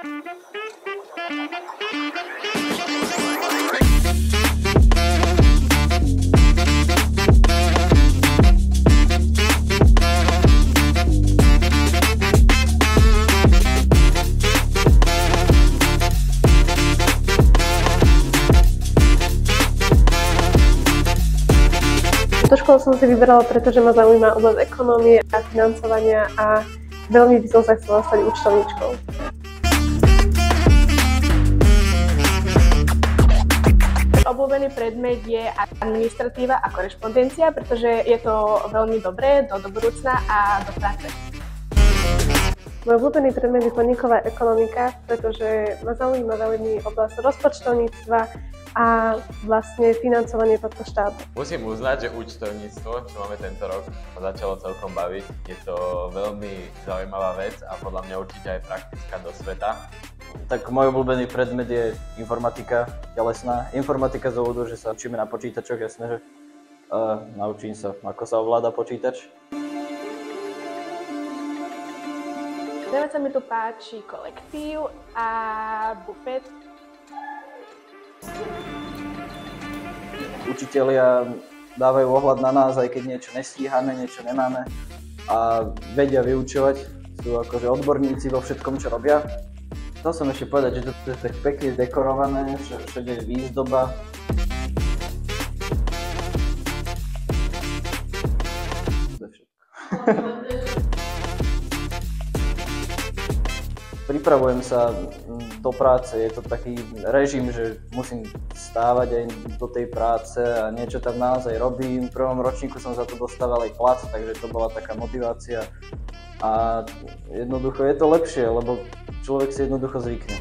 Tú školu som si vyberala, pretože ma zaujíma oblasť ekonómie a financovania a veľmi by som sa chcela stať účtovníčkou. Obľúbený predmet je administratíva a korešpondencia, pretože je to veľmi dobré do budúcna a do práce. Môj obľúbený predmet je podniková ekonomika, pretože ma zaujíma veľmi oblasť rozpočtovníctva a vlastne financovanie tohto štátu. Musím uznať, že účtovníctvo, čo máme tento rok, ma začalo celkom baviť. Je to veľmi zaujímavá vec a podľa mňa určite aj praktická do sveta. Tak môj obľúbený predmet je informatika telesná. Informatika z dôvodu, že sa učíme na počítačoch, jasné, že naučím sa, ako sa ovláda počítač. Najviac sa mi tu páči kolektív a bufet. Učitelia dávajú ohľad na nás, aj keď niečo nestíhame, niečo nemáme a vedia vyučovať. Sú akože odborníci vo všetkom, čo robia. Chcel som ešte povedať, že to je tak pekne dekorované, všade je výzdoba. To je všetko. Pripravujem sa do práce, je to taký režim, že musím stávať aj do tej práce a niečo tam naozaj robím. V prvom ročníku som za to dostával aj plat, takže to bola taká motivácia. A jednoducho je to lepšie, lebo človek si jednoducho zvykne.